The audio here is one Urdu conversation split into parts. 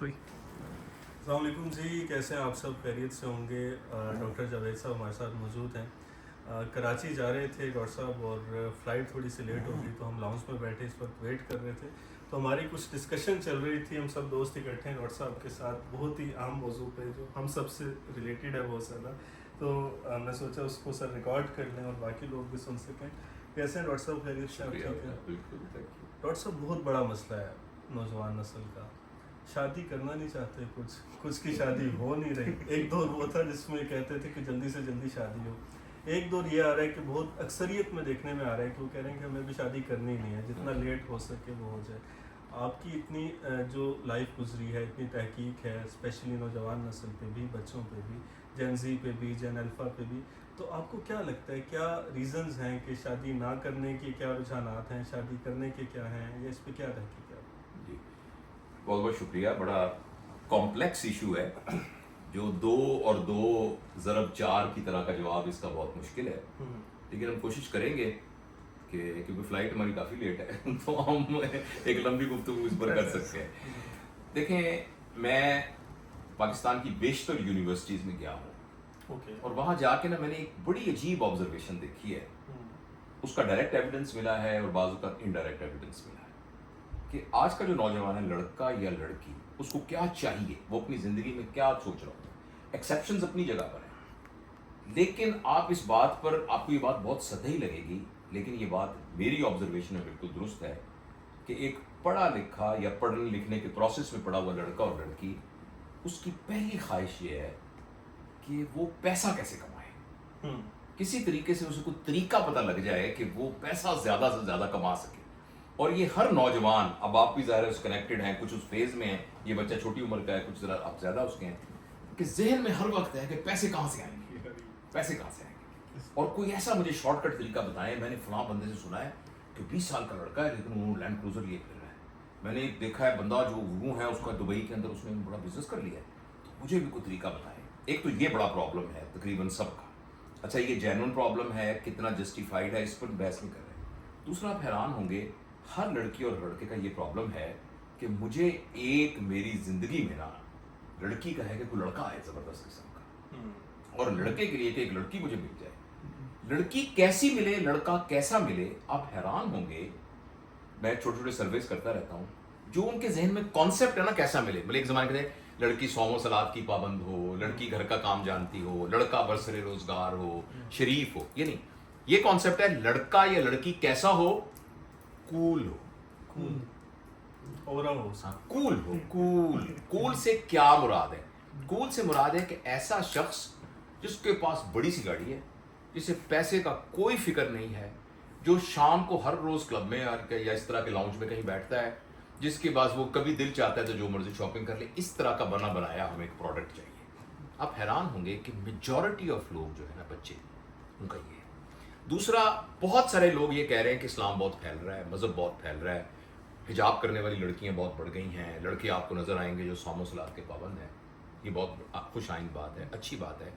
السلام علیکم جی، کیسے ہیں آپ سب؟ خیریت سے ہوں گے؟ ڈاکٹر جاوید صاحب ہمارے ساتھ موجود ہیں۔ کراچی جا رہے تھے ڈاکٹر صاحب، اور فلائٹ تھوڑی سی لیٹ ہو گئی تو ہم لاؤنج میں بیٹھے اس وقت ویٹ کر رہے تھے، تو ہماری کچھ ڈسکشن چل رہی تھی، ہم سب دوست اکٹھے ہیں ڈاکٹر صاحب کے ساتھ، بہت ہی اہم موضوع پہ جو ہم سب سے ریلیٹڈ ہے بہت زیادہ، تو ہم نے سوچا اس کو سر ریکارڈ کر لیں اور باقی لوگ بھی سن سکیں۔ کیسے ہیں ڈاکٹر صاحب؟ خیریت سے؟ آپ ٹھیک ہیں؟ بالکل، ڈاکٹر صاحب بہت بڑا مسئلہ ہے نوجوان نسل کا، شادی کرنا نہیں چاہتے، کچھ کی شادی ہو نہیں رہی۔ ایک دور وہ تھا جس میں کہتے تھے کہ جلدی سے جلدی شادی ہو، ایک دور یہ آ رہا ہے کہ بہت اکثریت میں دیکھنے میں آ رہا ہے کہ وہ کہہ رہے ہیں کہ ہمیں بھی شادی کرنی نہیں ہے، جتنا لیٹ ہو سکے وہ ہو جائے۔ آپ کی اتنی جو لائف گزری ہے، اتنی تحقیق ہے، اسپیشلی نوجوان نسل پہ بھی، بچوں پہ بھی، جین زی پہ بھی، جین الفا پہ بھی، تو آپ کو کیا لگتا ہے کیا ریزنز ہیں کہ شادی نہ کرنے کے کیا رجحانات ہیں، شادی کرنے کے کیا ہیں، یا اس پہ کیا تحقیق ہے؟ جی بہت بہت شکریہ۔ بڑا کمپلیکس ایشو ہے جو 2 اور 2 ضرب 4 کی طرح کا جواب اس کا بہت مشکل ہے، لیکن ہم کوشش کریں گے کہ کیونکہ فلائٹ ہماری کافی لیٹ ہے تو ہم ایک لمبی گفتگو اس پر کر سکتے ہیں۔ دیکھیں، میں پاکستان کی بیشتر یونیورسٹیز میں گیا ہوں، اور وہاں جا کے میں نے ایک بڑی عجیب آبزرویشن دیکھی ہے۔ اس کا ڈائریکٹ ایویڈنس ملا ہے اور بعض اوقات انڈائریکٹ ایویڈنس ملا ہے کہ آج کا جو نوجوان ہے، لڑکا یا لڑکی، اس کو کیا چاہیے، وہ اپنی زندگی میں کیا سوچ رہا ہوں۔ ایکسیپشنز اپنی جگہ پر ہیں، لیکن آپ اس بات پر، آپ کو یہ بات بہت سطحی لگے گی، لیکن یہ بات میری آبزرویشن میں بالکل درست ہے کہ ایک پڑھا لکھا یا پڑھنے لکھنے کے پروسیس میں پڑھا ہوا لڑکا اور لڑکی، اس کی پہلی خواہش یہ ہے کہ وہ پیسہ کیسے کمائے، کسی طریقے سے اسے کوئی طریقہ پتہ لگ جائے کہ وہ پیسہ زیادہ سے زیادہ کما سکے۔ اور یہ ہر نوجوان، اب آپ بھی ظاہر ہے اس کنیکٹڈ ہیں، کچھ اس فیز میں ہیں، یہ بچہ چھوٹی عمر کا ہے، کچھ ذرا آپ زیادہ اس کے ہیں، کہ ذہن میں ہر وقت ہے کہ پیسے کہاں سے آئیں گے، پیسے کہاں سے آئیں گے، اور کوئی ایسا مجھے شارٹ کٹ طریقہ بتائیں۔ میں نے فلاں بندے سے سنا ہے کہ 20 سال کا لڑکا ہے لیکن وہ لینڈ کروزر لیے پھر رہا ہے، میں نے دیکھا ہے بندہ جو وہ ہے اس کا دبئی کے اندر اس نے بڑا بزنس کر لیا ہے، تو مجھے بھی کوئی طریقہ بتائیں۔ ایک تو یہ بڑا پرابلم ہے تقریباً سب کا۔ اچھا، یہ جینون پرابلم ہے، کتنا جسٹیفائڈ ہے، اس پر بحث نہیں کر رہے۔ دوسرا، آپ حیران ہوں گے، ہر لڑکی اور لڑکے کا یہ پرابلم ہے کہ مجھے ایک میری زندگی میں نا لڑکی کا ہے کہ کوئی لڑکا آئے زبردست قسم کا، اور لڑکے کے لیے کہ ایک لڑکی مجھے مل جائے۔ لڑکی کیسی ملے، لڑکا کیسا ملے، آپ حیران ہوں گے۔ میں چھوٹے چھوٹے سرویز کرتا رہتا ہوں، جو ان کے ذہن میں کانسیپٹ ہے نا کیسا ملے، بلے ایک زمانے کے لڑکی صوم و صلات کی پابند ہو، لڑکی گھر کا کام جانتی ہو، لڑکا برسر روزگار ہو، شریف ہو، یہ نہیں، یہ کانسیپٹ ہے لڑکا یا لڑکی کیسا ہو، کول ہو، کول ہو۔ کول سے کیا مراد ہے؟ کول سے مراد ہے کہ ایسا شخص جس کے پاس بڑی سی گاڑی ہے، جسے پیسے کا کوئی فکر نہیں ہے، جو شام کو ہر روز کلب میں یا اس طرح کے لاؤنج میں کہیں بیٹھتا ہے، جس کے پاس وہ کبھی دل چاہتا ہے تو جو مرضی شاپنگ کر لے، اس طرح کا بنا بنایا ہمیں ایک پروڈکٹ چاہیے۔ آپ حیران ہوں گے کہ میجورٹی آف لوگ جو ہے نا، بچے، ان کا یہ ہے۔ دوسرا، بہت سارے لوگ یہ کہہ رہے ہیں کہ اسلام بہت پھیل رہا ہے، مذہب بہت پھیل رہا ہے، حجاب کرنے والی لڑکیاں بہت بڑھ گئی ہیں، لڑکے آپ کو نظر آئیں گے جو صوم و صلات کے پابند ہیں۔ یہ بہت خوش آئند بات ہے، اچھی بات ہے،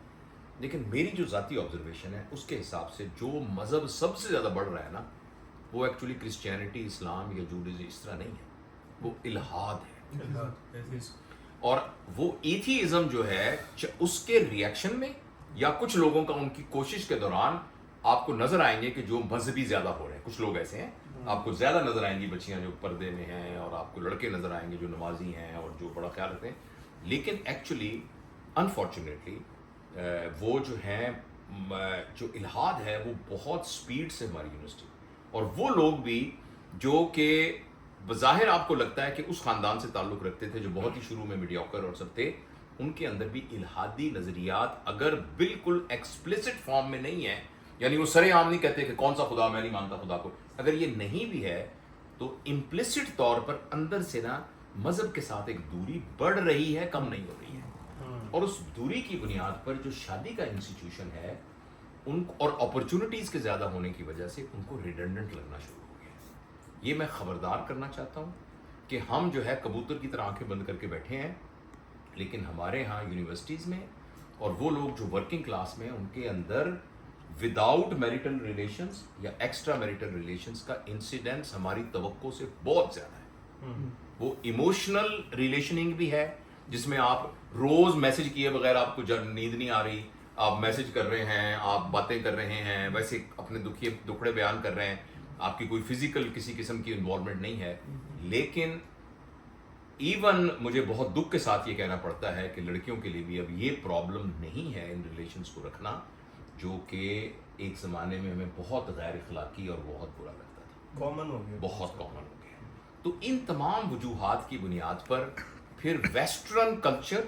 لیکن میری جو ذاتی آبزرویشن ہے اس کے حساب سے جو مذہب سب سے زیادہ بڑھ رہا ہے نا، وہ ایکچولی کرسچینٹی، اسلام یا جوڈیزم اس طرح نہیں ہے، وہ الحاد ہے۔ اور وہ ایتھیزم جو ہے، اس کے ریئیکشن میں یا کچھ لوگوں کا ان کی کوشش کے دوران آپ کو نظر آئیں گے کہ جو مذہبی زیادہ ہو رہے ہیں، کچھ لوگ ایسے ہیں، آپ کو زیادہ نظر آئیں گی بچیاں جو پردے میں ہیں، اور آپ کو لڑکے نظر آئیں گے جو نمازی ہیں اور جو بڑا خیال رکھتے ہیں، لیکن ایکچولی انفارچونیٹلی وہ جو ہیں، جو الحاد ہے وہ بہت سپیڈ سے ہماری یونیورسٹی، اور وہ لوگ بھی جو کہ بظاہر آپ کو لگتا ہے کہ اس خاندان سے تعلق رکھتے تھے جو بہت ہی شروع میں میڈیوکر اور سب تھے، ان کے اندر بھی الحادی نظریات اگر بالکل ایکسپلیسٹ فارم میں نہیں ہے، یعنی وہ سرے عام نہیں کہتے کہ کون سا خدا، میں نہیں مانتا خدا کو، اگر یہ نہیں بھی ہے تو امپلیسٹ طور پر اندر سے نا مذہب کے ساتھ ایک دوری بڑھ رہی ہے، کم نہیں ہو رہی ہے۔ اور اس دوری کی بنیاد پر جو شادی کا انسٹیٹیوشن ہے ان کو، اور اپرچونٹیز کے زیادہ ہونے کی وجہ سے ان کو ریڈنڈنٹ لگنا شروع ہو گیا۔ یہ میں خبردار کرنا چاہتا ہوں کہ ہم جو ہے کبوتر کی طرح آنکھیں بند کر کے بیٹھے ہیں، لیکن ہمارے ہاں یونیورسٹیز میں اور وہ لوگ جو ورکنگ کلاس میں، ان کے اندر وداؤٹ میریٹل ریلیشنز یا ایکسٹرا میریٹل ریلیشنز کا انسیڈنس ہماری توقع سے بہت زیادہ ہے، وہ ایموشنل ریلیشننگ بھی ہے جس میں آپ روز میسج کیے بغیر آپ کو جب نیند نہیں آ رہی, آپ میسج کر رہے ہیں, آپ باتیں کر رہے ہیں, ویسے اپنے دکھڑے بیان کر رہے ہیں, آپ کی کوئی فزیکل کسی قسم کی انوالومنٹ نہیں ہے. لیکن ایون مجھے بہت دکھ کے ساتھ یہ کہنا پڑتا ہے کہ لڑکیوں کے لیے بھی اب یہ پرابلم نہیں ہے ان ریلیشنز کو رکھنا, جو کہ ایک زمانے میں ہمیں بہت غیر اخلاقی اور بہت برا لگتا تھا, کامن ہو گیا, بہت کامن ہو گیا. تو ان تمام وجوہات کی بنیاد پر پھر ویسٹرن کلچر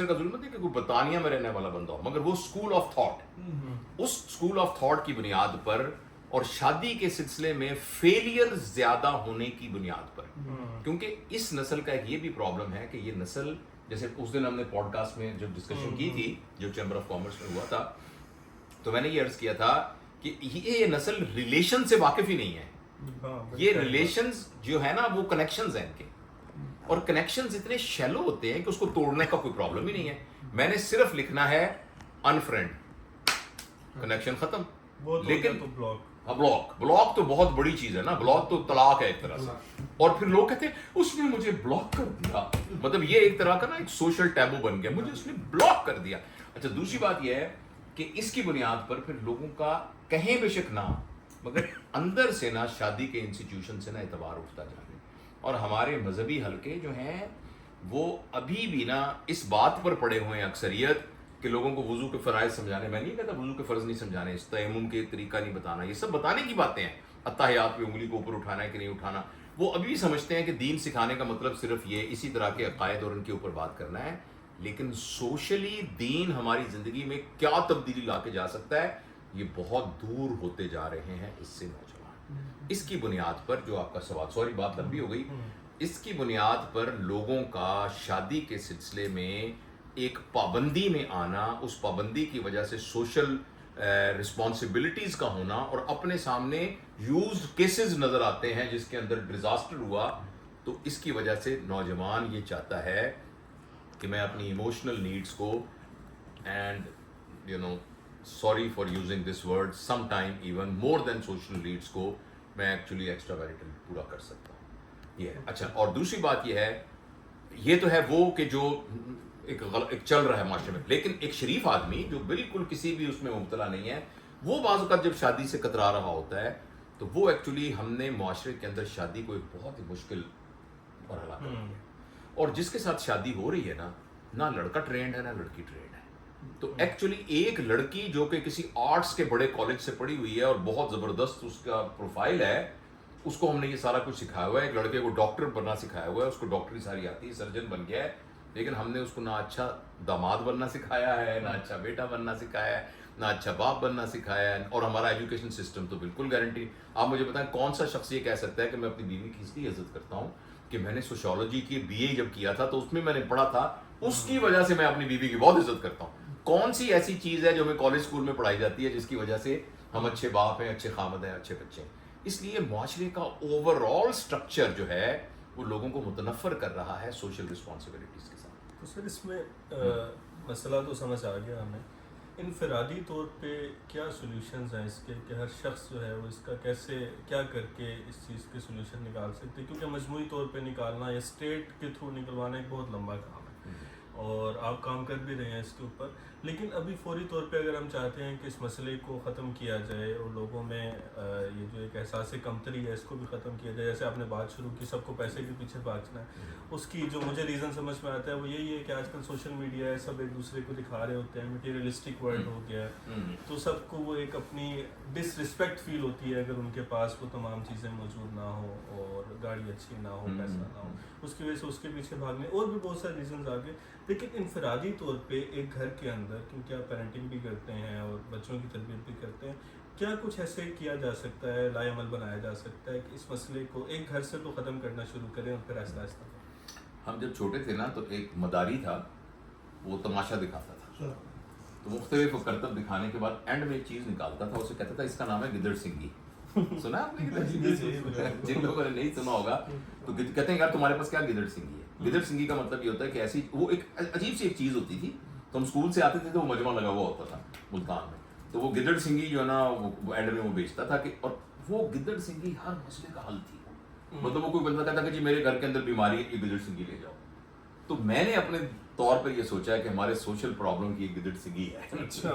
کا ضرورت ہے کہ کوئی برطانیہ میں رہنے والا بندہ ہو, مگر وہ اسکول آف تھاٹ, اس اسکول آف تھاٹ کی بنیاد پر اور شادی کے سلسلے میں فیلئر زیادہ ہونے کی بنیاد پر, کیونکہ اس نسل کا ایک یہ بھی پرابلم ہے کہ یہ نسل, جیسے اس دن ہم نے پوڈ کاسٹ میں جو ڈسکشن کی تھی جو چیمبر آف کامرس میں ہوا تھا, تو میں نے یہ عرض کیا تھا کہ یہ نسل ریلیشن سے واقف ہی نہیں ہے. یہ ریلیشنز جو ہے نا وہ کنیکشنز ہیں ان کے, اور کنیکشنز اتنے شیلو ہوتے ہیں کہ اس کو توڑنے کا کوئی پرابلم ہی نہیں ہے. میں نے صرف لکھنا ہے انفرینڈ, کنیکشن ختم. لیکن بلاک تو بہت بڑی چیز ہے نا, بلاک تو طلاق ہے ایک طرح سے. اور پھر لوگ کہتے ہیں اس نے مجھے بلاک کر دیا, مطلب یہ ایک طرح کا نا ایک سوشل ٹیبو بن گیا, مجھے اس نے بلاک کر دیا. اچھا, دوسری بات یہ ہے کہ اس کی بنیاد پر پھر لوگوں کا کہیں بے شک نہ مگر اندر سے نا شادی کے انسٹیٹیوشن سے نا اعتبار اٹھتا جا رہا ہے. اور ہمارے مذہبی حلقے جو ہیں وہ ابھی بھی نا اس بات پر پڑے ہوئے ہیں اکثریت کہ لوگوں کو وضو کے فرائض سمجھانے, میں نہیں کہتا وضو کے فرض نہیں سمجھانے, اس تیمم کے طریقہ نہیں بتانا, یہ سب بتانے کی باتیں ہیں. اتحیات پہ انگلی کو اوپر اٹھانا ہے کہ نہیں اٹھانا, وہ ابھی بھی سمجھتے ہیں کہ دین سکھانے کا مطلب صرف یہ اسی طرح کے عقائد اور ان کے اوپر بات کرنا ہے. لیکن سوشلی دین ہماری زندگی میں کیا تبدیلی لا کے جا سکتا ہے, یہ بہت دور ہوتے جا رہے ہیں اس سے نوجوان. اس کی بنیاد پر جو آپ کا سوال, سوری بات لمبی ہو گئی, اس کی بنیاد پر لوگوں کا شادی کے سلسلے میں ایک پابندی میں آنا, اس پابندی کی وجہ سے سوشل رسپانسبلٹیز کا ہونا, اور اپنے سامنے یوزڈ کیسز نظر آتے ہیں جس کے اندر ڈیزاسٹر ہوا, تو اس کی وجہ سے نوجوان یہ چاہتا ہے کہ میں اپنی ایموشنل نیڈس کو, and you know sorry for using this word, some time even more than social needs کو میں ایکچولی ایکسٹرا میریٹل پورا کر سکتا ہوں. یہ ہے. اچھا, اور دوسری بات یہ ہے, یہ تو ہے وہ کہ جو ایک چل رہا ہے معاشرے میں, لیکن ایک شریف آدمی جو بالکل کسی بھی اس میں مبتلا نہیں ہے, وہ بعض اوقات جب شادی سے کترا رہا ہوتا ہے تو وہ ایکچولی ہم نے معاشرے کے اندر شادی کو ایک بہت ہی مشکل مرحلہ کر دیا, اور جس کے ساتھ شادی ہو رہی ہے نا, نہ لڑکا ٹرینڈ ہے نہ لڑکی ٹرینڈ ہے. تو ایکچولی ایک لڑکی جو کہ کسی آرٹس کے بڑے کالج سے پڑھی ہوئی ہے اور بہت زبردست اس کا پروفائل ہے, اس کو ہم نے یہ سارا کچھ سکھایا ہوا ہے. ایک لڑکے کو ڈاکٹر بننا سکھایا ہوا ہے, اس کو ڈاکٹری ساری آتی ہے, سرجن بن گیا ہے, لیکن ہم نے اس کو نہ اچھا داماد بننا سکھایا ہے, نہ اچھا بیٹا بننا سکھایا ہے, نہ اچھا باپ بننا سکھایا ہے. اور ہمارا ایجوکیشن سسٹم تو بالکل گارنٹی. آپ مجھے بتائیں کون سا شخص یہ کہہ سکتا ہے کہ میں اپنی بیوی کی اس لیے عزت کرتا ہوں کہ میں نے سوشیولوجی کی BA جب کیا تھا تو اس میں نے پڑھا تھا, اس کی وجہ سے میں اپنی بیوی کی بہت عزت کرتا ہوں. کون سی ایسی چیز ہے جو ہمیں کالج اسکول میں پڑھائی جاتی ہے جس کی وجہ سے ہم اچھے باپ ہیں, اچھے خامد ہیں, اچھے بچے ہیں. اس لیے معاشرے کا اوور آل اسٹرکچر جو ہے وہ لوگوں کو متنفر کر رہا ہے سوشل رسپانسبلٹیز کے ساتھ. تو سر اس میں مسئلہ تو سمجھ آ گیا ہمیں, انفرادی طور پہ کیا سولوشنز ہیں اس کے, کہ ہر شخص جو ہے وہ اس کا کیسے کیا کر کے اس چیز کے سولوشن نکال سکتے ہیں, کیونکہ مجموعی طور پہ نکالنا یا اسٹیٹ کے تھرو نکلوانا ایک بہت لمبا کام ہے, اور آپ کام کر بھی رہے ہیں اس کے اوپر. لیکن ابھی فوری طور پہ اگر ہم چاہتے ہیں کہ اس مسئلے کو ختم کیا جائے اور لوگوں میں یہ جو ایک احساس کمتری ہے اس کو بھی ختم کیا جائے, جیسے آپ نے بات شروع کی سب کو پیسے کے پیچھے بھاگنا ہے, اس کی جو مجھے ریزن سمجھ میں آتا ہے وہ یہی ہے کہ آج کل سوشل میڈیا ہے, سب ایک دوسرے کو دکھا رہے ہوتے ہیں, مٹیریلسٹک ورلڈ ہو گیا ہے, تو سب کو وہ ایک اپنی ڈس رسپیکٹ فیل ہوتی ہے اگر ان کے پاس وہ تمام چیزیں موجود نہ ہو, اور گاڑی اچھی نہ ہو, پیسہ نہ ہو, اس کی وجہ سے اس کے پیچھے بھاگنے, اور بھی بہت سارے ریزنز آگے. لیکن انفرادی طور پہ ایک گھر کے اندر, کیونکہ آپ پیرنٹنگ بھی کرتے ہیں اور بچوں کی تربیت بھی کرتے ہیں, کیا کچھ ایسے کیا جا سکتا ہے, لائے عمل بنایا جا سکتا ہے کہ اس مسئلے کو ایک گھر سے تو ختم کرنا شروع کریں اور پھر آہستہ آہستہ. ہم جب چھوٹے تھے نا تو ایک مداری تھا, وہ تماشا دکھاتا تھا, تو مختلف کرتب دکھانے کے بعد اینڈ میں ایک چیز نکالتا تھا, اسے کہتا تھا اس کا نام ہے گدڑ سنگھی. سنا آپ نے گدڑ سنگھی؟ جن لوگوں نے نہیں سنا ہوگا تو کہتے ہیں یار تمہارے پاس کیا گدڑ سنگھی ہے. گدڑ سنگھی کا مطلب یہ ہوتا ہے کہ ایسی وہ ایک عجیب سی ایک چیز ہوتی تھی. تو ہم اسکول سے آتے تھے تو وہ مجمع لگا ہوا ہوتا تھا ملتان میں, تو وہ گدڑ سنگھی جو ہے نا وہ اینڈ میں وہ بیچتا تھا کہ, اور وہ گدڑ سنگھی ہر مسئلے کا حل تھی. مطلب وہ کوئی بندہ کہتا کہ جی میرے گھر کے اندر بیماری ہے یہ گدڑ سنگی لے جاؤ. تو میں نے اپنے طور پر یہ سوچا ہے کہ ہمارے سوشل پرابلم کی گدڑ سنگی ہے. اچھا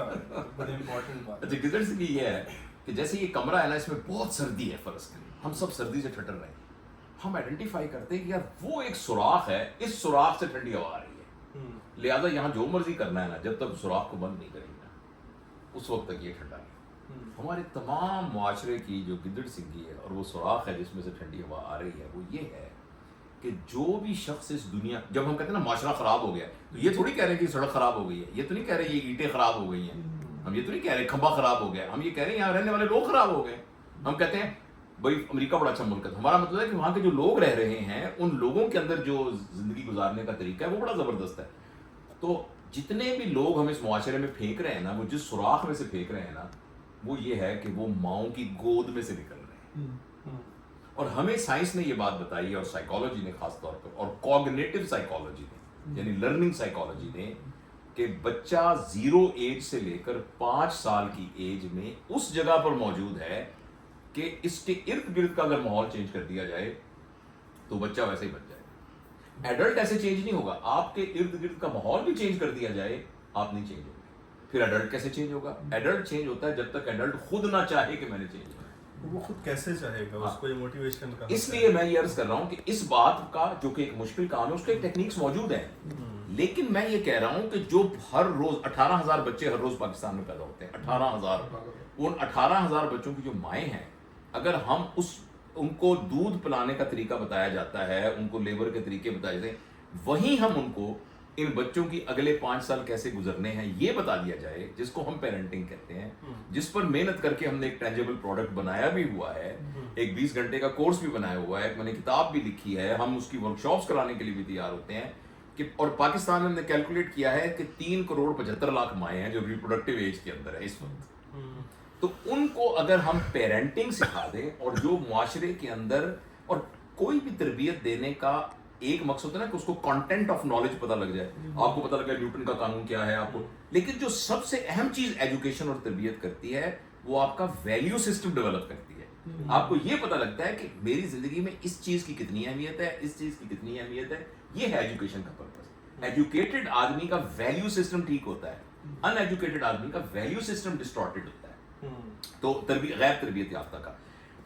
بڑی امپورٹنٹ بات. اچھا گدڑ سنگی یہ ہے کہ جیسے یہ کمرہ ہے نا اس میں بہت سردی ہے فرض کریں ہم سب سردی سے ٹھٹر رہے ہیں, ہم آئیڈینٹیفائی کرتے ہیں کہ یار وہ ایک سوراخ ہے اس سوراخ سے ٹھنڈی ہوا آ رہی ہے, لہٰذا یہاں جو مرضی کرنا ہے نا جب تک سوراخ کو بند نہیں کریں گے اس وقت تک یہ ٹھنڈا نہیں. ہمارے تمام معاشرے کی جو گدڑ سنگی ہے اور وہ سوراخ ہے جس میں سے ٹھنڈی ہوا آ رہی ہے وہ یہ ہے کہ جو بھی شخص اس دنیا, جب ہم کہتے ہیں نا معاشرہ خراب ہو گیا تو یہ تھوڑی کہہ رہے ہیں کہ سڑک خراب ہو گئی ہے, یہ تو نہیں کہہ رہے یہ اینٹیں خراب ہو گئی ہیں, ہم یہ تو نہیں کہہ رہے کھمبا خراب ہو گیا, ہم یہ کہہ رہے ہیں یہاں رہنے والے لوگ خراب ہو گئے. ہم کہتے ہیں بھائی امریکہ بڑا اچھا ملک ہے, ہمارا مطلب ہے کہ وہاں کے جو لوگ رہ رہے ہیں ان لوگوں کے اندر جو زندگی گزارنے کا طریقہ ہے وہ بڑا زبردست ہے. تو جتنے بھی لوگ ہم اس معاشرے میں پھینک رہے ہیں نا وہ جس سوراخ میں سے پھینک رہے ہیں نا وہ یہ ہے کہ وہ ماؤں کی گود میں سے نکل رہے ہیں. اور ہمیں سائنس نے یہ بات بتائی ہے اور سائیکالوجی نے خاص طور پر اور کوگنیٹو سائیکالوجی نے یعنی لرننگ سائیکالوجی نے کہ بچہ 0 ایج سے لے کر 5 سال کی ایج میں اس جگہ پر موجود ہے کہ اس کے ارد گرد کا اگر ماحول چینج کر دیا جائے تو بچہ ویسے ہی بن جائے گا. ایڈلٹ ایسے چینج نہیں ہوگا, آپ کے ارد گرد کا ماحول بھی چینج کر دیا جائے آپ نہیں چینج ہوگے. پھر ایڈلٹ کیسے چینج ہوگا؟ ایڈلٹ چینج ہوتا ہے جب تک ایڈلٹ خود نہ چاہے کہ میں نے چینج ہونا. وہ خود کیسے چاہے گا, اس کو یہ موٹیویشن کا. اس لیے میں یہ عرض کر رہا ہوں کہ اس بات کا جو کہ ایک مشکل کام ہے اس کے ٹیکنیکس موجود ہیں, لیکن میں یہ کہہ رہا ہوں کہ جو ہر روز 18,000 بچے ہر روز پاکستان میں پیدا ہوتے ہیں, 18,000, ان 18,000 بچوں کی جو مائیں ہیں اگر ہم ان کو دودھ پلانے کا طریقہ بتایا جاتا ہے, ان کو لیبر کے طریقے بتائے جاتے ہیں, وہیں ہم ان کو ان بچوں کی اگلے 5 سال کیسے گزرنے ہیں یہ بتا دیا جائے, جس کو ہم پیرنٹنگ کہتے ہیں, جس پر محنت کر کے ہم نے ایک ٹینجیبل پروڈکٹ بنایا بھی ہوا ہے, ایک 20 گھنٹے کا کورس بھی بنایا ہوا ہے, میں نے کتاب بھی لکھی ہے, ہم اس کی ورکشاپس کرانے کے لیے بھی تیار ہوتے ہیں کہ, اور پاکستان میں ہم نے کیلکولیٹ کیا ہے کہ 3,75,00,000 مائیں ہیں جو ریپروڈکٹیو ایج کے اندر ہے اس وقت. تو ان کو اگر ہم پیرنٹنگ سکھا دیں اور جو معاشرے کے اندر, اور کوئی بھی تربیت دینے کا ایک مقصد ہوتا ہے نا کہ اس کو کانٹینٹ آف نالج پتہ لگ جائے, آپ کو پتہ لگا نیوٹن کا قانون کیا ہے آپ کو, لیکن جو سب سے اہم چیز ایجوکیشن اور تربیت کرتی ہے وہ آپ کا ویلیو سسٹم ڈیولپ کرتی ہے. آپ کو یہ پتہ لگتا ہے کہ میری زندگی میں اس چیز کی کتنی اہمیت ہے, اس چیز کی کتنی اہمیت ہے, یہ ہے ایجوکیشن کا پرپس. ایجوکیٹڈ آدمی کا ویلیو سسٹم ٹھیک ہوتا ہے, ان ایجوکیٹڈ آدمی کا ویلیو سسٹم ڈسٹارٹڈ ہوتا ہے. تو غیر تربیت یافتہ کا.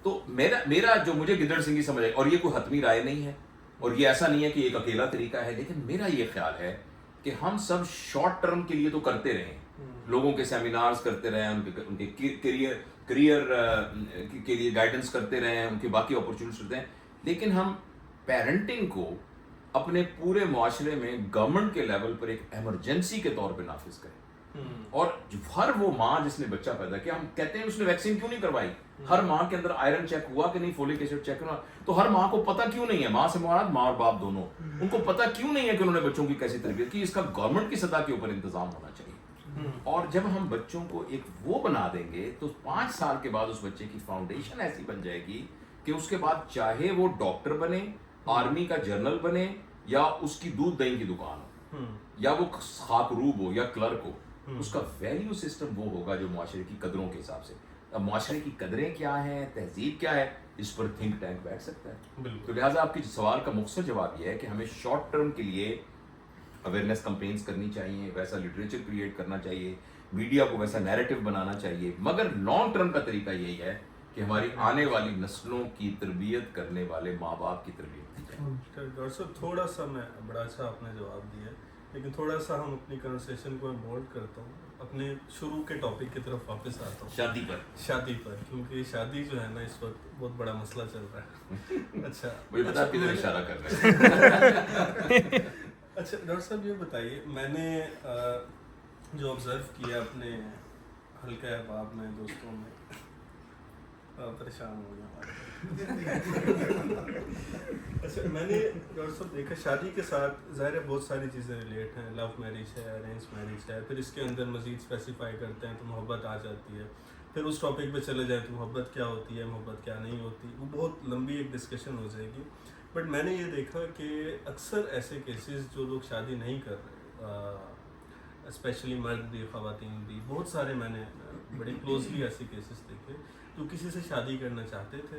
تو میرا جو مجھے گدڑ سنگی سمجھ آئی, اور یہ کوئی حتمی رائے نہیں ہے اور یہ ایسا نہیں ہے کہ ایک اکیلا طریقہ ہے, لیکن میرا یہ خیال ہے کہ ہم سب شارٹ ٹرم کے لیے تو کرتے رہیں, لوگوں کے سیمینارز کرتے رہیں, ان کے کیریئر کے لیے گائیڈنس کرتے رہیں, ان کے باقی اپرچونیٹیز کرتے ہیں, لیکن ہم پیرنٹنگ کو اپنے پورے معاشرے میں گورنمنٹ کے لیول پر ایک ایمرجنسی کے طور پہ نافذ کریں. اور ہر وہ ماں جس نے بچہ پیدا کیا, ہم کہتے ہیں اس نے ویکسین کیوں نہیں کروائی, ہر ماں کے اندر آئرن چیک ہوا کہ نہیں, فولک ایسڈ چیک ہوا, تو ہر ماں کو پتہ کیوں نہیں ہے, ماں سے مراد ماں اور باپ دونوں, ان کو پتہ کیوں نہیں ہے کہ انہوں نے بچوں کی کیسی تربیت کی. اس کا گورنمنٹ کی سطح کے اوپر انتظام ہونا چاہیے. اور جب ہم بچوں کو ایک وہ بنا دیں گے تو 5 سال کے بعد اس بچے کی فاؤنڈیشن ایسی بن جائے گی کہ اس کے بعد چاہے وہ ڈاکٹر بنے, آرمی کا جنرل بنے, یا اس کی دودھ دہی کی دکان ہو, یا وہ خاکروب ہو یا کلرک ہو, اس کا ویلیو سسٹم وہ ہوگا جو معاشرے کی قدروں کے حساب سے. اب معاشرے کی قدریں کیا ہیں, تہذیب کیا ہے, اس پر تھنک ٹینک بیٹھ سکتا ہے. تو لہٰذا آپ کی سوال کا مختصر جواب یہ ہے کہ ہمیں شارٹ ٹرم کے لیے اویئرنیس کمپینس کرنی چاہیے, ویسا لٹریچر کریٹ کرنا چاہیے, میڈیا کو ویسا نیریٹو بنانا چاہیے, مگر لانگ ٹرم کا طریقہ یہی ہے کہ ہماری آنے والی نسلوں کی تربیت کرنے والے ماں باپ کی تربیت کی جائے. ڈاکٹر صاحب تھوڑا سا میں بڑا اچھا آپ نے جواب دیا, لیکن تھوڑا سا ہم اپنی کنورسیشن کو امبولڈ کرتا ہوں, اپنے شروع کے ٹاپک کی طرف واپس آتا ہوں, شادی پر, کیونکہ شادی جو ہے نا اس وقت بہت بڑا مسئلہ چل رہا ہے. اچھا مجھے پتا آپ کدھر اشارہ کر رہے ہیں. اچھا ڈاکٹر صاحب یہ بتائیے, میں نے جو آبزرو کیا اپنے حلقہ احباب میں, دوستوں میں, پریشان ہو گیا. اچھا میں نے ڈاکٹر صاحب دیکھا شادی کے ساتھ ظاہر ہے بہت ساری چیزیں ریلیٹ ہیں, لو میرج ہے, ارینج میرج ہے, پھر اس کے اندر مزید اسپیسیفائی کرتے ہیں تو محبت آ جاتی ہے, پھر اس ٹاپک پہ چلے جائیں تو محبت کیا ہوتی ہے, محبت کیا نہیں ہوتی, وہ بہت لمبی ایک ڈسکشن ہو جائے گی. بٹ میں نے یہ دیکھا کہ اکثر ایسے کیسز جو لوگ شادی نہیں کر رہے, اسپیشلی مرد بھی خواتین بھی, بہت سارے میں نے بڑے کلوزلی ایسے کیسز دیکھے جو کسی سے شادی کرنا چاہتے تھے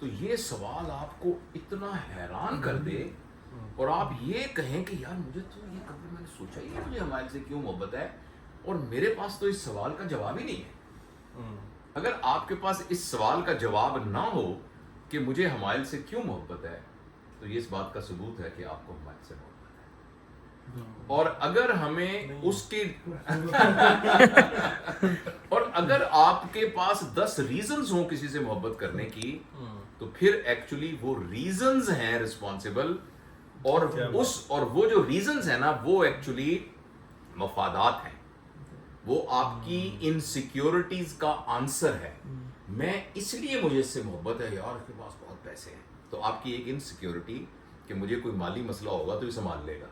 تو یہ سوال آپ کو اتنا حیران کر دے اور آپ یہ کہیں کہ یار مجھے تو یہ کبھی میں نے سوچا ہی نہیں مجھے حمایل سے کیوں محبت ہے، اور میرے پاس تو اس سوال کا جواب ہی نہیں ہے. اگر آپ کے پاس اس سوال کا جواب نہ ہو کہ مجھے حمایل سے کیوں محبت ہے، تو یہ اس بات کا ثبوت ہے کہ آپ کو حمایل سے محبت ہے. اور اگر ہمیں اس کی اور اگر آپ کے پاس 10 ریزنز ہوں کسی سے محبت کرنے کی، تو پھر ایکچولی وہ ریزنز ہیں رسپانسبل، اور وہ جو ریزنز ہیں نا وہ ایکچولی مفادات ہیں، وہ آپ کی انسیکیورٹیز کا آنسر ہے. میں اس لیے مجھے اس سے محبت ہے، یار اس کے پاس بہت پیسے ہیں، تو آپ کی ایک انسیکیورٹی کہ مجھے کوئی مالی مسئلہ ہوگا تو یہ سنبھال لے گا،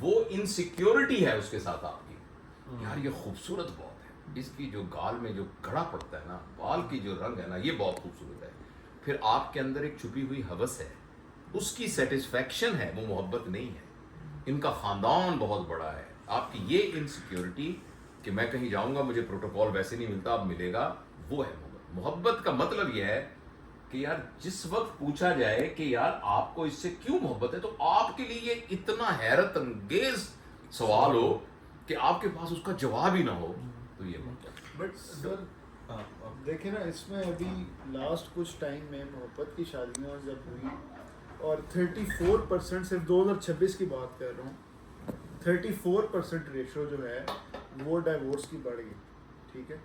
وہ انسیکیورٹی ہے اس کے ساتھ آپ کی. یار یہ خوبصورت بہت ہے، اس کی جو گال میں جو گڑا پڑتا ہے نا، بال کی جو رنگ ہے نا، یہ بہت خوبصورت ہے. پھر آپ کے اندر ایک چھپی ہوئی ہوس ہے، اس کی سیٹسفیکشن ہے، وہ محبت نہیں ہے. ان کا خاندان بہت بڑا ہے، آپ کی یہ انسیکیورٹی کہ میں کہیں جاؤں گا مجھے پروٹوکول ویسے نہیں ملتا، اب ملے گا، وہ ہے محبت. محبت کا مطلب یہ ہے کہ یار جس وقت پوچھا جائے کہ یار آپ کو اس سے کیوں محبت ہے، تو آپ کے لیے یہ اتنا حیرت انگیز سوال ہو کہ آپ کے پاس اس کا جواب ہی نہ ہو، تو یہ محبت. بٹ سر دیکھیں نا، اس میں ابھی لاسٹ کچھ ٹائم میں محبت کی شادیاں جب ہوئی اور 34% صرف 2026 کی بات کر رہا ہوں، 34% ریشو جو ہے وہ ڈائیورس کی بڑھ گئی. ٹھیک ہے،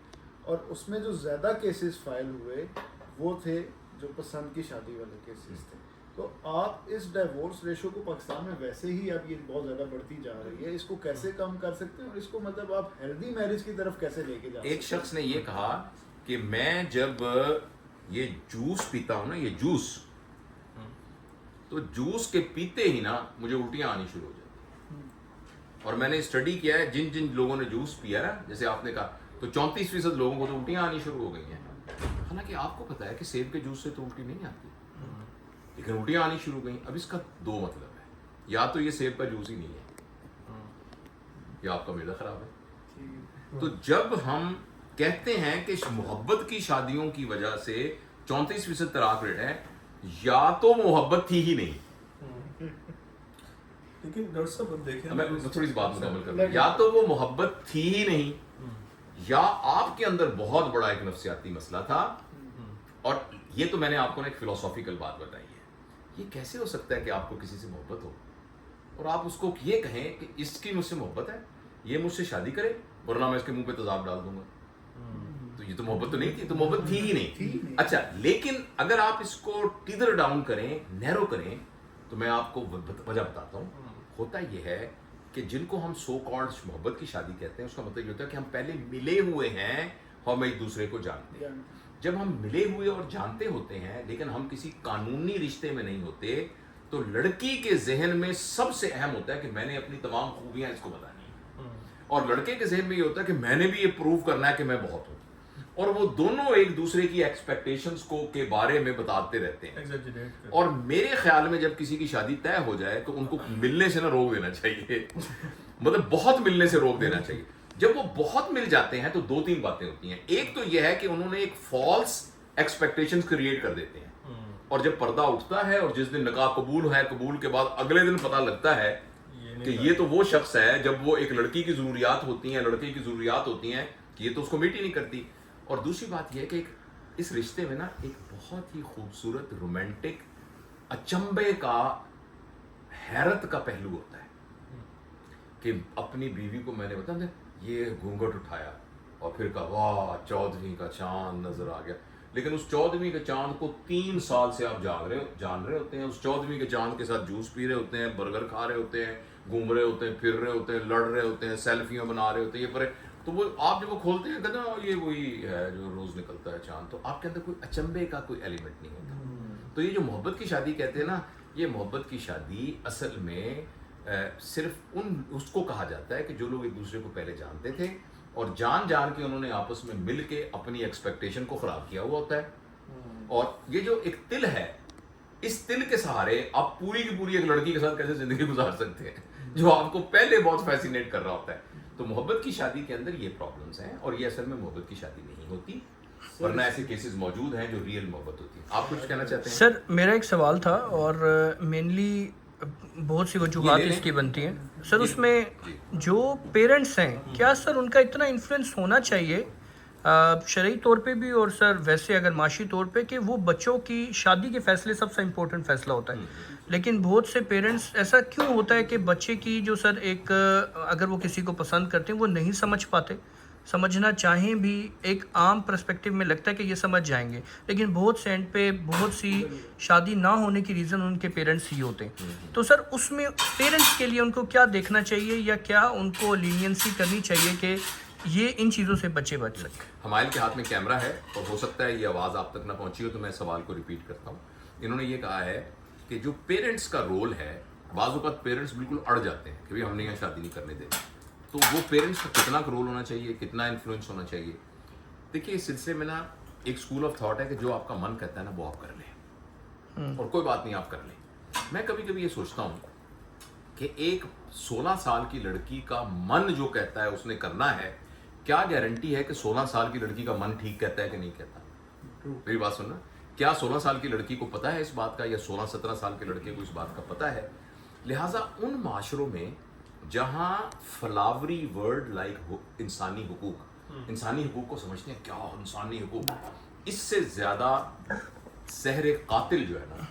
اور اس میں جو زیادہ کیسز فائل ہوئے وہ تھے جو پسند کی شادی والے کیسز تھے. تو آپ اس ڈائیورس ریشو کو پاکستان میں ویسے ہی اب یہ بہت زیادہ بڑھتی جا رہی ہے، اس کو کیسے کم کر سکتے ہیں اور اس کو مطلب آپ ہیلدی میرج کی طرف کیسے لے کے جا سکتے ہیں؟ ایک شخص نے یہ کہا کہ میں جب یہ جوس پیتا ہوں نا، یہ جوس، تو جوس کے پیتے ہی نا مجھے الٹیاں آنی شروع ہو جاتی. اور میں نے اسٹڈی کیا ہے، جن جن لوگوں نے جوس پیا نا، جیسے آپ نے کہا، تو 34% لوگوں کو تو الٹیاں آنی شروع ہو گئی ہیں. حالانکہ آپ کو پتا ہے کہ سیب کے جوس سے تو الٹی نہیں آتی، لیکن الٹیاں آنی شروع ہو گئیں. اب اس کا دو مطلب ہے، یا تو یہ سیب کا جوس ہی نہیں ہے، یا آپ کا معدہ خراب ہے. تو جب ہم کہتے ہیں کہ محبت کی شادیوں کی وجہ سے 34% طلاق ریٹ ہے، یا تو محبت تھی ہی نہیں. لیکن ڈاکٹر صاحب دیکھیں، میں تھوڑی سی بات مکمل کر رہا ہوں. یا تو وہ محبت تھی ہی نہیں، یا آپ کے اندر بہت بڑا ایک نفسیاتی مسئلہ تھا. اور یہ تو میں نے آپ کو ایک فلسافیکل بات بتائی ہے. یہ کیسے ہو سکتا ہے کہ آپ کو کسی سے محبت ہو اور آپ اس کو یہ کہیں کہ اس کی مجھ سے محبت ہے، یہ مجھ سے شادی کرے ورنہ میں اس کے منہ پہ تیزاب ڈال دوں گا؟ تو یہ تو محبت تو نہیں تھی، تو محبت تھی ہی نہیں. اچھا، لیکن اگر آپ اس کو ٹیدر ڈاؤن کریں، نیرو کریں، تو میں آپ کو وجہ بتاتا ہوں. ہوتا یہ ہے کہ جن کو ہم سو کالڈ محبت کی شادی کہتے ہیں، اس کا مطلب یہ ہوتا ہے کہ ہم پہلے ملے ہوئے ہیں، ہم ایک دوسرے کو جانتے ہیں. جب ہم ملے ہوئے اور جانتے ہوتے ہیں لیکن ہم کسی قانونی رشتے میں نہیں ہوتے، تو لڑکی کے ذہن میں سب سے اہم ہوتا ہے کہ میں نے اپنی تمام خوبیاں اس کو بتانی ہیں، اور لڑکے کے ذہن میں یہ ہوتا ہے کہ میں نے بھی یہ پروو کرنا ہے کہ میں بہت ہوں. اور وہ دونوں ایک دوسرے کی ایکسپیکٹیشنز کو کے بارے میں بتاتے رہتے ہیں. اور میرے خیال میں جب کسی کی شادی طے ہو جائے تو ان کو ملنے سے نہ روک دینا چاہیے، مطلب بہت ملنے سے روک دینا چاہیے. جب وہ بہت مل جاتے ہیں تو 2-3 باتیں ہوتی ہیں. ایک تو یہ ہے کہ انہوں نے ایک فالس ایکسپیکٹیشنز کریٹ کر دیتے ہیں، اور جب پردہ اٹھتا ہے اور جس دن نکاح قبول ہے، قبول کے بعد اگلے دن پتہ لگتا ہے کہ یہ تو وہ شخص ہے، جب وہ ایک لڑکی کی ضروریات ہوتی ہیں، لڑکے کی ضروریات ہوتی ہیں، کہ یہ تو اس کو میٹ ہی نہیں کرتی. اور دوسری بات یہ ہے کہ اس رشتے میں نا ایک بہت ہی خوبصورت رومانٹک اچنبے کا، حیرت کا پہلو ہوتا ہے کہ اپنی بیوی کو میں نے بتا یہ گھونگھٹ اٹھایا اور پھر کہا واہ 14ویں کا چاند نظر آ گیا. لیکن اس 14ویں کے چاند کو 3 سال سے آپ جان رہے ہوتے ہیں. اس 14ویں کے چاند کے ساتھ جوس پی رہے ہوتے ہیں، برگر کھا رہے ہوتے ہیں، گھوم رہے ہوتے ہیں، پھر رہے ہوتے ہیں، لڑ رہے ہوتے ہیں، سیلفیاں بنا رہے ہوتے ہیں. یہ پر تو وہ آپ جب وہ کھولتے ہیں کہتے ہیں یہ وہی ہے جو روز نکلتا ہے چاند، تو آپ کے اندر کوئی اچنبے کا کوئی ایلیمنٹ نہیں ہوتا. تو یہ جو محبت کی شادی کہتے ہیں نا، یہ محبت کی شادی اصل میں صرف اس کو کہا جاتا ہے کہ جو لوگ ایک دوسرے کو پہلے جانتے تھے اور جان کے انہوں نے آپس میں مل کے اپنی ایکسپیکٹیشن کو خراب کیا ہوا ہوتا ہے. اور یہ جو ایک تل ہے، اس تل کے سہارے آپ پوری کی پوری ایک لڑکی کے ساتھ کیسے زندگی گزار سکتے ہیں جو آپ کو پہلے بہت فیسینیٹ کر رہا ہوتا ہے. تو محبت کی شادی کے اندر یہ پرابلمس ہیں، اور یہ اصل میں محبت کی شادی نہیں ہوتی. ورنہ ایسے کیسز موجود ہیں جو ریئل محبت ہوتی ہے. آپ کچھ کہنا چاہتے ہیں؟ سر میرا ایک سوال تھا اور مینلی بہت سی وجوہات اس کی بنتی ہیں سر. اس میں جو پیرنٹس ہیں کیا سر ان کا اتنا انفلوئنس ہونا چاہیے شرعی طور پہ بھی اور سر ویسے اگر معاشی طور پہ کہ وہ بچوں کی شادی کے فیصلے سب سے امپورٹنٹ فیصلہ ہوتا ہے, لیکن بہت سے پیرنٹس ایسا کیوں ہوتا ہے کہ بچے کی جو سر ایک اگر وہ کسی کو پسند کرتے ہیں وہ نہیں سمجھ پاتے, سمجھنا چاہیں بھی ایک عام پرسپیکٹیو میں لگتا ہے کہ یہ سمجھ جائیں گے, لیکن بہت سے اینڈ پہ بہت سی شادی نہ ہونے کی ریزن ان کے پیرنٹس ہی ہوتے ہیں. تو سر اس میں پیرنٹس کے لیے ان کو کیا دیکھنا چاہیے یا کیا ان کو لینینسی کرنی چاہیے کہ یہ ان چیزوں سے بچے بچ سکیں؟ ہمائل کے ہاتھ میں کیمرہ ہے اور ہو سکتا ہے یہ آواز آپ تک نہ پہنچی ہو تو میں سوال کو ریپیٹ کرتا ہوں. انہوں نے یہ کہا ہے کہ جو پیرنٹس کا رول ہے, بعض اوقات پیرنٹس بالکل اڑ جاتے ہیں کہ ہم نے یہاں شادی نہیں کرنے دیتے, تو وہ پیرنٹس کا کتنا رول ہونا چاہیے, کتنا انفلوئنس ہونا چاہیے. دیکھیے اس سلسلے میں نا ایک اسکول آف تھاٹ ہے کہ جو آپ کا من کہتا ہے نا وہ آپ کر لیں اور کوئی بات نہیں آپ کر لیں. میں کبھی کبھی یہ سوچتا ہوں کہ ایک 16 سال کی لڑکی کا من جو کہتا ہے اس نے کرنا ہے, کیا گارنٹی ہے کہ 16 سال کی لڑکی کا من ٹھیک کہتا ہے کہ نہیں کہتا؟ میری بات سننا, کیا 16 سال کی لڑکی کو پتا ہے اس بات کا, یا 16-17 سال کے لڑکے کو اس بات کا پتا ہے؟ لہٰذا ان معاشروں میں جہاں فلاوری ورڈ لائک انسانی حقوق کو سمجھتے ہیں, کیا انسانی حقوق, اس سے زیادہ زہر قاتل جو ہے نا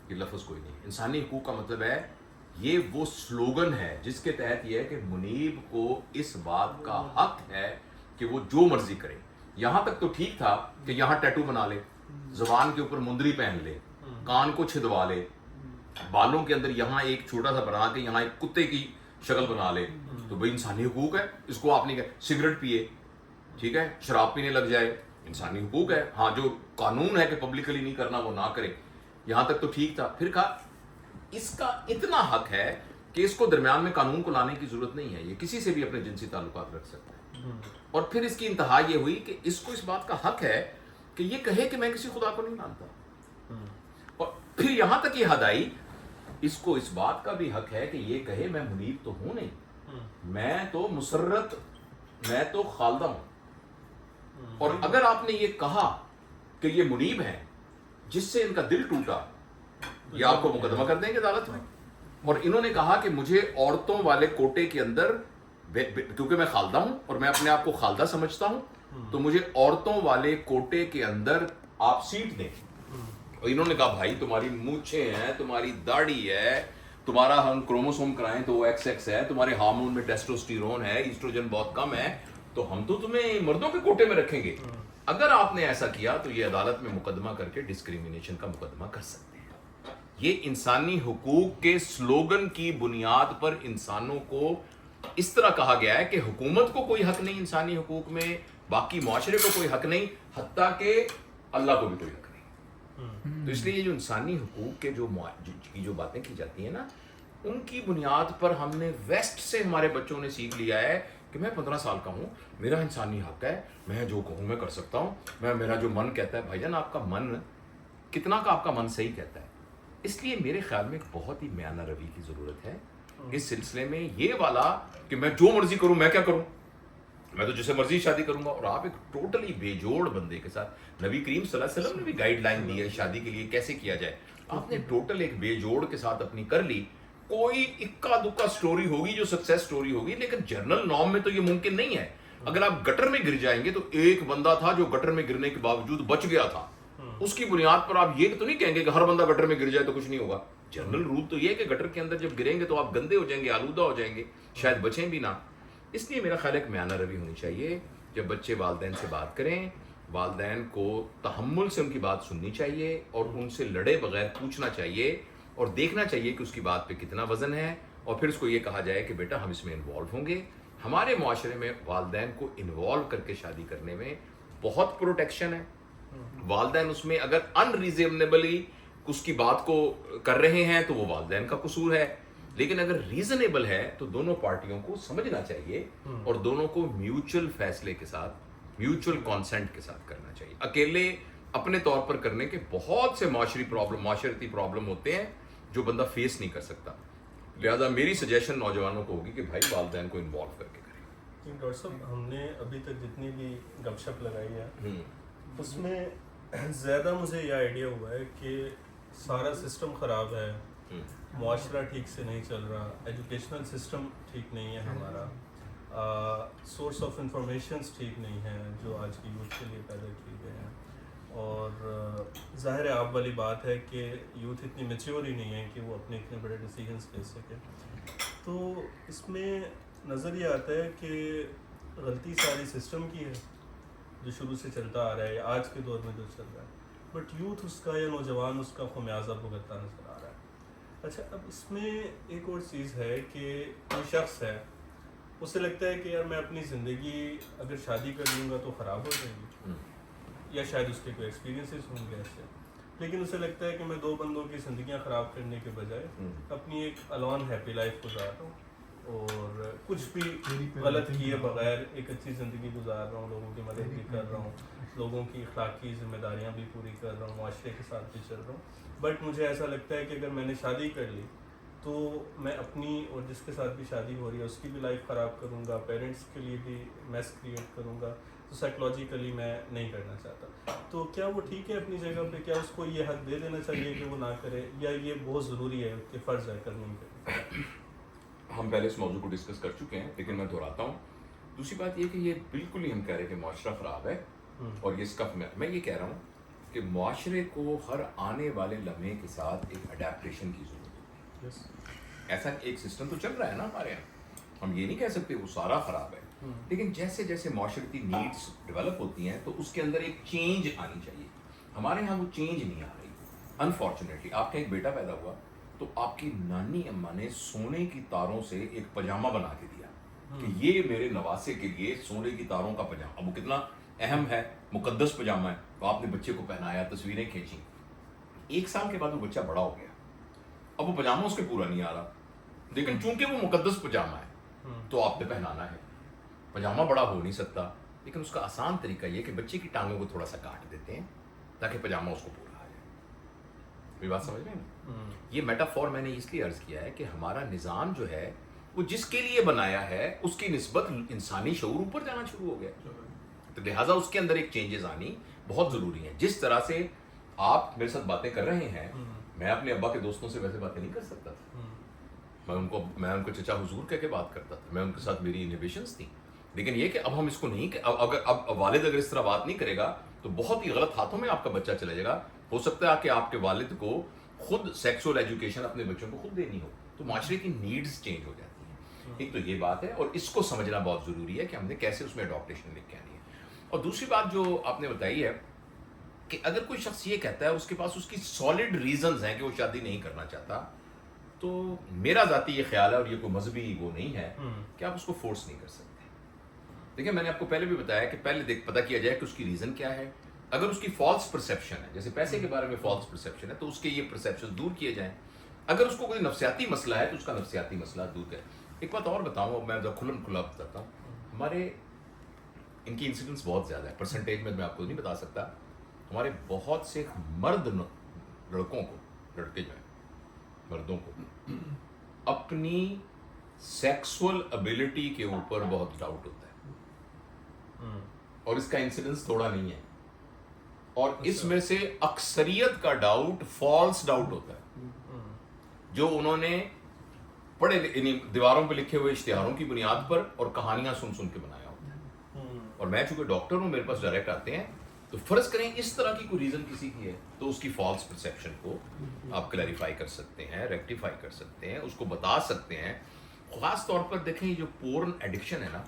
یہ لفظ کوئی نہیں. انسانی حقوق کا مطلب ہے یہ وہ سلوگن ہے جس کے تحت یہ ہے کہ منیب کو اس بات کا حق ہے کہ وہ جو مرضی کرے. یہاں تک تو ٹھیک تھا کہ یہاں ٹیٹو بنا لے, زبان کے اوپر مندری پہن لے, کان کو چھدوا لے, بالوں کے اندر یہاں ایک چھوٹا سا بنا کے یہاں ایک کتے کی شکل بنا لے, تو بھائی انسانی حقوق ہے. اس کو آپ نے کہا سگریٹ پیے, ٹھیک ہے, شراب پینے لگ جائے, انسانی حقوق ہے. ہاں جو قانون ہے کہ پبلکلی نہیں کرنا وہ نہ کرے, یہاں تک تو ٹھیک تھا. پھر کہا اس کا اتنا حق ہے کہ اس کو درمیان میں قانون کو لانے کی ضرورت نہیں ہے, یہ کسی سے بھی اپنے جنسی تعلقات رکھ سکتا ہے. اور پھر اس کی انتہا یہ ہوئی کہ اس کو اس بات کا حق ہے کہ یہ کہے کہ میں کسی خدا کو نہیں مانتا. اور پھر یہاں تک یہ حد آئی اس کو اس بات کا بھی حق ہے کہ یہ کہے میں منیب تو ہوں نہیں, میں تو مسرت, میں تو خالدہ ہوں. اور اگر آپ نے یہ کہا کہ یہ منیب ہیں جس سے ان کا دل ٹوٹا, یہ آپ کو مقدمہ کر دیں گے عدالت میں. اور انہوں نے کہا کہ مجھے عورتوں والے کوٹے کے اندر, کیونکہ میں خالدہ ہوں اور میں اپنے آپ کو خالدہ سمجھتا ہوں, تو مجھے عورتوں والے کوٹے کے اندر آپ سیٹ دیں. اور انہوں نے کہا بھائی تمہاری مونچھیں ہیں, تمہاری داڑھی ہے, تمہارا ہم کروموسوم کرائیں تو وہ XX ہے, تمہارے ہارمون میں ٹیسٹوسٹیرون ہے, ایسٹروجن بہت کم ہے, تو ہم تو تمہیں مردوں کے کوٹے میں رکھیں گے. اگر آپ نے ایسا کیا تو یہ عدالت میں مقدمہ کر کے ڈسکریمنیشن کا مقدمہ کر سکتے ہیں. یہ انسانی حقوق کے سلوگن کی بنیاد پر انسانوں کو اس طرح کہا گیا ہے کہ حکومت کو کوئی حق نہیں انسانی حقوق میں, باقی معاشرے کو کوئی حق نہیں, حتیٰ کہ اللہ کو بھی کوئی حق نہیں. تو اس لیے یہ جو انسانی حقوق کے جو باتیں کی جاتی ہیں نا, ان کی بنیاد پر ہم نے ویسٹ سے ہمارے بچوں نے سیکھ لیا ہے کہ میں 15 سال کا ہوں, میرا انسانی حق ہے, میں جو کہوں میں کر سکتا ہوں, میرا جو من کہتا ہے. بھائی جان آپ کا من کتنا کا آپ کا من صحیح کہتا ہے؟ اس لیے میرے خیال میں ایک بہت ہی میانہ روی کی ضرورت ہے اس سلسلے میں. یہ والا کہ میں جو مرضی کروں, میں کیا کروں, میں تو جسے مرضی شادی کروں گا. اور آپ ایک ٹوٹلی بے جوڑ بندے کے ساتھ, نبی کریم صلی اللہ علیہ وسلم نے بھی گائیڈ لائن دی ہے شادی کے لیے کیسے کیا جائے. آپ نے ٹوٹل ایک بے جوڑ کے ساتھ اپنی کر لی. کوئی اکا دکا سٹوری ہوگی جو سکسیس سٹوری ہوگی, لیکن جنرل نارم میں تو یہ ممکن نہیں ہے. اگر آپ گٹر میں گر جائیں گے تو ایک بندہ تھا جو گٹر میں گرنے کے باوجود بچ گیا تھا, اس کی بنیاد پر آپ یہ تو نہیں کہیں گے کہ ہر بندہ گٹر میں گر جائے تو کچھ نہیں ہوگا. جنرل رول تو یہ ہے کہ گٹر کے اندر جب گریں گے تو آپ گندے ہو جائیں گے, آلودہ ہو جائیں گے, شاید بچیں بھی نہ. اس لیے میرا خیال ہے کہ میانہ روی ہونی چاہیے. جب بچے والدین سے بات کریں, والدین کو تحمل سے ان کی بات سننی چاہیے اور ان سے لڑے بغیر پوچھنا چاہیے اور دیکھنا چاہیے کہ اس کی بات پہ کتنا وزن ہے, اور پھر اس کو یہ کہا جائے کہ بیٹا ہم اس میں انوالو ہوں گے. ہمارے معاشرے میں والدین کو انوالو کر کے شادی کرنے میں بہت پروٹیکشن ہے. والدین اس میں اگر انریزنیبلی اس کی بات کو کر رہے ہیں تو وہ والدین کا قصور ہے, لیکن اگر ریزنیبل ہے تو دونوں پارٹیوں کو سمجھنا چاہیے اور دونوں کو میوچل فیصلے کے ساتھ, میوچل کانسنٹ کے ساتھ کرنا چاہیے. اکیلے اپنے طور پر کرنے کے بہت سے معاشرتی پرابلم ہوتے ہیں جو بندہ فیس نہیں کر سکتا. لہذا میری سجیشن نوجوانوں کو ہوگی کہ بھائی والدین کو انوالو کر کے کریں. ڈاکٹر صاحب ہم نے ابھی تک جتنی بھی گپ شپ لگائی ہے اس میں زیادہ مجھے یہ آئیڈیا ہوا ہے کہ سارا سسٹم خراب ہے, معاشرہ ٹھیک سے نہیں چل رہا, ایجوکیشنل سسٹم ٹھیک نہیں ہے ہمارا, سورس آف انفارمیشنس ٹھیک نہیں ہے جو آج کی یوتھ کے لیے پیدا کیے گئے ہیں, اور ظاہر ہے آپ والی بات ہے کہ یوتھ اتنی میچیور ہی نہیں ہے کہ وہ اپنے اتنے بڑے ڈیسیجنس لے سکے. تو اس میں نظر یہ آتا ہے کہ غلطی ساری سسٹم کی ہے جو شروع سے چلتا آ رہا ہے, آج کے دور میں جو چل رہا ہے, بٹ یوتھ اس کا یا نوجوان اس کا خمیازہ بھگتتا نظر آ رہا ہے. اچھا, اب اس میں ایک اور چیز ہے کہ کوئی شخص ہے, اسے لگتا ہے کہ یار میں اپنی زندگی اگر شادی کر لوں گا تو خراب ہو جائے گی, یا شاید اس کے کوئی ایکسپیرینسز ہوں گے ایسے, لیکن اسے لگتا ہے کہ میں 2 بندوں کی زندگیاں خراب کرنے کے بجائے اپنی ایک الون ہیپی لائف گزار رہا ہوں اور کچھ بھی غلط کیے بغیر ایک اچھی زندگی گزار رہا ہوں, لوگوں کی مدد بھی کر رہا ہوں, لوگوں کی اخلاقی ذمہ داریاں بھی پوری کر رہا ہوں, معاشرے کے ساتھ بھی چل رہا ہوں. بٹ مجھے ایسا لگتا ہے کہ اگر میں نے شادی کر لی تو میں اپنی اور جس کے ساتھ بھی شادی ہو رہی ہے اس کی بھی لائف خراب کروں گا, پیرنٹس کے لیے بھی میس کریٹ کروں گا, تو سائیکلوجیکلی میں نہیں کرنا چاہتا. تو کیا وہ ٹھیک ہے اپنی جگہ پہ, کیا اس کو یہ حق دے دینا چاہیے کہ وہ نہ کرے, یا یہ بہت ضروری ہے کہ فرض ہے کرنی کرے؟ ہم پہلے اس موضوع کو ڈسکس کر چکے ہیں, لیکن میں دہراتا ہوں. دوسری بات یہ کہ یہ بالکل ہی ہم کہہ رہے ہیں کہ معاشرہ خراب ہے, اور یہ اس کا میں یہ کہہ رہا ہوں کہ معاشرے کو ہر آنے والے لمحے کے ساتھ ایک اڈیپٹیشن کی ضرورت ہے. ایسا ایک سسٹم تو چل رہا ہے نا ہمارے یہاں, ہم یہ نہیں کہہ سکتے وہ سارا خراب ہے, لیکن جیسے جیسے معاشرتی نیڈس ڈیولپ ہوتی ہیں تو اس کے اندر ایک چینج آنی چاہیے. ہمارے یہاں وہ چینج نہیں آ رہی انفارچونیٹلی. آپ کا ایک بیٹا پیدا ہوا تو آپ کی نانی اماں نے سونے کی تاروں سے ایک پاجامہ بنا کے دیا کہ یہ میرے نواسے کے لیے سونے کی تاروں کا پاجامہ. اب وہ کتنا اہم ہے, مقدس پاجامہ ہے, تو آپ نے بچے کو پہنایا, تصویریں کھینچی. 1 سال کے بعد وہ بچہ بڑا ہو گیا, اب وہ پاجامہ اس کے پورا نہیں آ رہا, لیکن چونکہ وہ مقدس پاجامہ ہے تو آپ نے پہنانا ہے. پاجامہ بڑا ہو نہیں سکتا, لیکن اس کا آسان طریقہ یہ کہ بچے کی ٹانگوں کو تھوڑا سا کاٹ دیتے ہیں تاکہ پاجامہ اس کو پورا آ جائے. میری بات سمجھ رہے ہیں؟ یہ میٹافور میں نے اس لیے عرض کیا ہے کہ ہمارا نظام جو ہے وہ جس کے لیے بنایا ہے اس کی نسبت انسانی شعور اوپر جانا شروع ہو گیا, تو لہٰذا اس کے اندر ایک چینجز آنی بہت ضروری ہے. جس طرح سے آپ میرے ساتھ باتیں کر رہے ہیں, میں اپنے ابا کے دوستوں سے ویسے باتیں نہیں کر سکتا تھا. میں ان کو چچا حضور کہہ کے بات کرتا تھا, میں ان کے ساتھ میری انہیبیشنز تھیں. لیکن یہ کہ اب ہم اس کو نہیں, اب والد اگر اس طرح بات نہیں کرے گا تو بہت ہی غلط ہاتھوں میں آپ کا بچہ چلے جائے گا. ہو سکتا ہے کہ آپ کے والد کو خود سیکسول ایجوکیشن اپنے بچوں کو خود دینی ہو, تو معاشرے کی نیڈز چینج ہو جاتی ہیں. ایک تو یہ بات ہے, اور اس کو سمجھنا بہت ضروری ہے کہ ہم نے کیسے اس میں اڈاپٹیشن لکھ کے آنی ہے. اور دوسری بات جو آپ نے بتائی ہے کہ اگر کوئی شخص یہ کہتا ہے اس کے پاس اس کی سالڈ ریزنز ہیں کہ وہ شادی نہیں کرنا چاہتا, تو میرا ذاتی یہ خیال ہے, اور یہ کوئی مذہبی وہ نہیں ہے, کہ آپ اس کو فورس نہیں کر سکتے. دیکھیں میں نے آپ کو پہلے بھی بتایا کہ پہلے پتہ کیا جائے کہ اس کی ریزن کیا ہے. اگر اس کی فالس پرسیپشن ہے, جیسے پیسے کے بارے میں فالس پرسیپشن ہے, تو اس کے یہ پرسیپشن دور کیے جائیں. اگر اس کو کوئی نفسیاتی مسئلہ ہے تو اس کا نفسیاتی مسئلہ دور کریں. ایک بات اور بتاؤں, میں کھلا بتاتا ہوں, ہمارے ان کی انسیڈنٹس بہت زیادہ ہے, پرسنٹیج میں آپ کو نہیں بتا سکتا. ہمارے بہت سے مرد لڑکوں کو, لڑکے جو ہیں مردوں کو اپنی سیکسول ابیلٹی کے اوپر بہت ڈاؤٹ ہوتا ہے, اور اس کا انسیڈنس تھوڑا نہیں ہے, اور اس میں سے اکثریت کا ڈاؤٹ فالس ڈاؤٹ ہوتا ہے جو انہوں نے پڑھے دیواروں پہ لکھے ہوئے اشتہاروں کی بنیاد پر اور کہانیاں سن سن کے بنایا ہوتا ہے. اور میں چونکہ ڈاکٹر ہوں, میرے پاس ڈائریکٹ آتے ہیں, تو فرض کریں اس طرح کی کوئی ریزن کسی کی ہے, تو اس کی فالس پرسیپشن کو آپ کلیریفائی کر سکتے ہیں, ریکٹیفائی کر سکتے ہیں, اس کو بتا سکتے ہیں. خاص طور پر دیکھیں یہ جو پورن ایڈکشن ہے نا,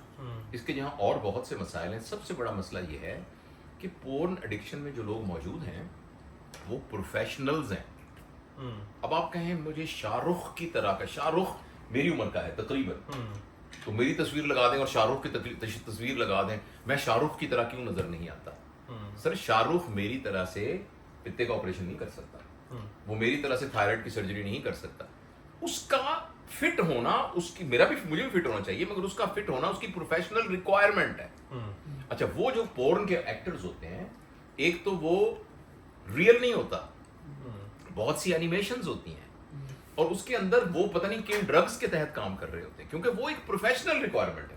اس کے جہاں اور بہت سے مسائل ہیں, سب سے بڑا مسئلہ یہ ہے کہ پورن ایڈکشن میں جو لوگ موجود ہیں وہ پروفیشنلز ہیں. اب آپ کہیں مجھے شاہ رخ کی طرح کا, شاہ رخ میری عمر کا ہے تقریباً, تو میری تصویر لگا دیں اور شاہ رخ کی تصویر لگا دیں, میں شاہ رخ کی طرح کیوں نظر نہیں آتا؟ سر شاہ رخ میری طرح سے پتے کا آپریشن نہیں کر سکتا, وہ میری طرح سے تھائرائڈ کی سرجری نہیں کر سکتا. اس کا فٹ ہونا, اس کی مجھے بھی فٹ ہونا چاہیے, مگر اس کا فٹ ہونا اس کی پروفیشنل ریکوائرمنٹ ہے. اچھا, وہ جو پورن کے ایکٹرز ہوتے ہیں, ایک تو وہ ریئل نہیں ہوتا, بہت سی اینیمیشنز ہوتی ہیں, اور اس کے اندر وہ پتہ نہیں کن ڈرگز کے تحت کام کر رہے ہوتے ہیں, کیونکہ وہ ایک پروفیشنل ریکوائرمنٹ ہے.